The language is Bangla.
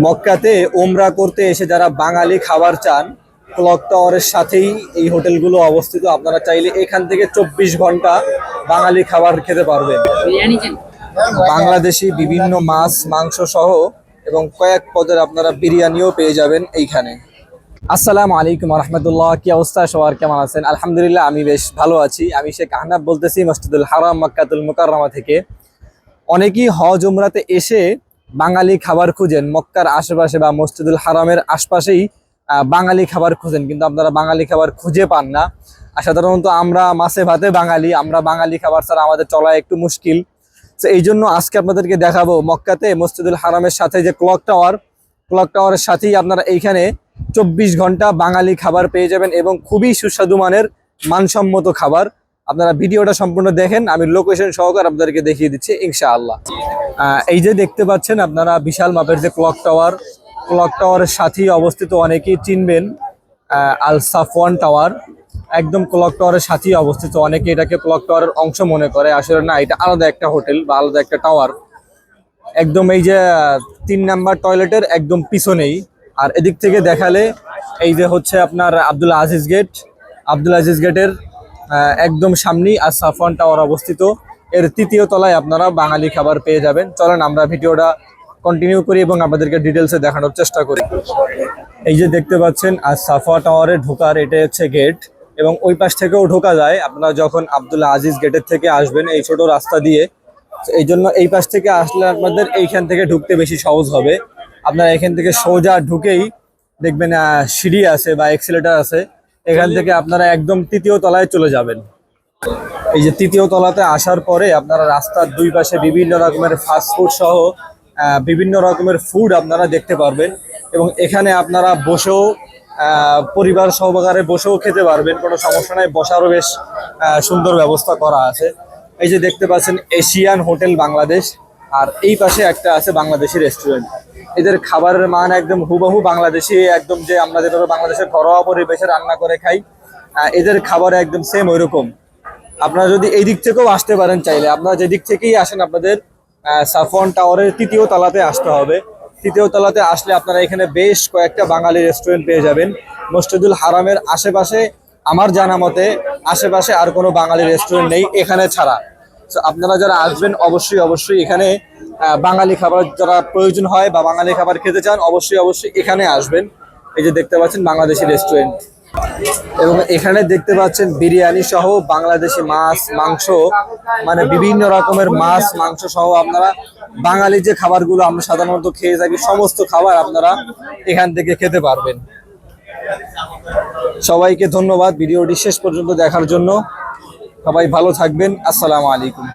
মক্কাতে উমরা করতে এসে যারা বাঙালি খাবার চান, ক্লক টাওয়ারের সাথেই এই হোটেলগুলো অবস্থিত। আপনারা চাইলে এখান থেকে 24 ঘন্টা বাঙালি খাবার খেতে পারবেন। বাংলাদেশি বিভিন্ন মাছ মাংস সহ এবং কয়েক পদের আপনারা বিরিয়ানিও পেয়ে যাবেন এইখানে। আসসালামু আলাইকুম রহমতুল্লাহ, কি অবস্থা সবার, কেমন আছেন? আলহামদুলিল্লাহ, আমি বেশ ভালো আছি। আমি শেখ আহনাব বলতেছি মসজিদুল হারাম মক্কাতুল মুকাররমা থেকে। অনেকেই হজ উমরাতে এসে বাঙালি খাবার খুঁজেন, মক্কার আশেপাশে বা মসজিদুল হারামের আশপাশেই বাঙালি খাবার খুঁজেন, কিন্তু আপনারা বাঙালি খাবার খুঁজে পান না। আর সাধারণত আমরা মাছে ভাতে বাঙালি, আমরা বাঙালি খাবার ছাড়া আমাদের চলা একটু মুশকিল। তো এই জন্য আজকে আপনাদেরকে দেখাবো মক্কাতে মসজিদুল হারামের সাথে যে ক্লক টাওয়ারের সাথেই আপনারা এইখানে 24 ঘন্টা বাঙালি খাবার পেয়ে যাবেন এবং খুবই সুস্বাদু মানের মানসম্মত খাবার। আপনারা ভিডিওটা সম্পূর্ণ দেখেন, আমি লোকেশন সহকারে আপনাদেরকে দেখিয়ে দিচ্ছি ইনশাআল্লাহ। এই যে দেখতে পাচ্ছেন আপনারা বিশাল মাপের যে ক্লক টাওয়ারের সাথেই অবস্থিত, অনেকেই চিনবেন আল সাফওয়ান টাওয়ার। একদম ক্লক টাওয়ারের সাথেই অবস্থিত। অনেকে এটাকে ক্লক টাওয়ারের অংশ মনে করে, আসলে না, এটা আলাদা একটা হোটেল বা আলাদা একটা টাওয়ার। একদম এই যে 3 নাম্বার টয়লেটের একদম পিছনেই। আর এদিক থেকে দেখালে এই যে হচ্ছে আপনার আব্দুল আজিজ গেটের একদম সামনেই আর সাফওয়ান টাওয়ার অবস্থিত। এর 3য় তলায় আপনারা বাঙালি খাবার পেয়ে যাবেন। চলেন আমরা ভিডিওটা কন্টিনিউ করি এবং আপনাদেরকে ডিটেলসে দেখানোর চেষ্টা করি। এই যে দেখতে পাচ্ছেন আর সাফওয়া টাওয়ারে ঢোকার এটা হচ্ছে গেট, এবং ওই পাশ থেকেও ঢোকা যায়। আপনারা যখন আব্দুল আজিজ গেটের থেকে আসবেন এই ছোট রাস্তা দিয়ে, এই জন্য এই পাশ থেকে আসলে আপনাদের এইখান থেকে ঢুকতে বেশি সহজ হবে। আপনারা এখান থেকে সোজা ঢুকেই দেখবেন সিঁড়ি আছে বা এক্সেলেটার আছে, এখান থেকে আপনারা একদম 3য় তলায় চলে যাবেন। এই যে 3য় তলাতে আসার পরে আপনারা রাস্তার দুই পাশে বিভিন্ন রকমের ফাস্টফুড সহ বিভিন্ন রকমের ফুড আপনারা দেখতে পারবেন, এবং এখানে আপনারা বসেও পরিবার সহকারে বসেও খেতে পারবেন, কোনো সমস্যা নাই। বসারও বেশ সুন্দর ব্যবস্থা করা আছে। এই যে দেখতে পাচ্ছেন এশিয়ান হোটেল বাংলাদেশ, আর এই পাশে একটা আছে বাংলাদেশি রেস্টুরেন্ট। এদের খাবারের মান একদম হুবহু বাংলাদেশি, একদম যে আমরা যেভাবে বাংলাদেশের ঘরোয়া পরিবেশে রান্না করে খাই, এদের খাবার একদম সেম ওইরকম। আপনারা যদি এই দিক থেকেও আসতে পারেন, চাইলে আপনারা যেদিক থেকেই আসেন আপনাদের সাফওয়ান টাওয়ারের 3য় তলাতে আসতে হবে। 3য় তলাতে আসলে আপনারা এখানে বেশ কয়েকটা বাঙালি রেস্টুরেন্ট পেয়ে যাবেন। মসজিদুল হারামের আশেপাশে আমার জানা মতে আশেপাশে আর কোনো বাঙালি রেস্টুরেন্ট নেই এখানে ছাড়া। তো আপনারা যারা আসবেন অবশ্যই এখানে বাঙালি খাবার যারা প্রয়োজন হয় বা বাঙালি খাবার খেতে চান অবশ্যই এখানে আসবেন। এই যে দেখতে পাচ্ছেন বাংলাদেশি রেস্টুরেন্ট, এবং এখানে দেখতে পাচ্ছেন বিরিয়ানি সহ বাংলাদেশি মাছ মাংস, মানে বিভিন্ন রকমের মাছ মাংস সহ আপনারা বাঙালি যে খাবারগুলো আমরা সাধারণত খেয়ে থাকি সমস্ত খাবার আপনারা এখান থেকে খেতে পারবেন। সবাইকে ধন্যবাদ ভিডিওটি শেষ পর্যন্ত দেখার জন্য। সবাই ভালো থাকবেন। আসসালামু আলাইকুম।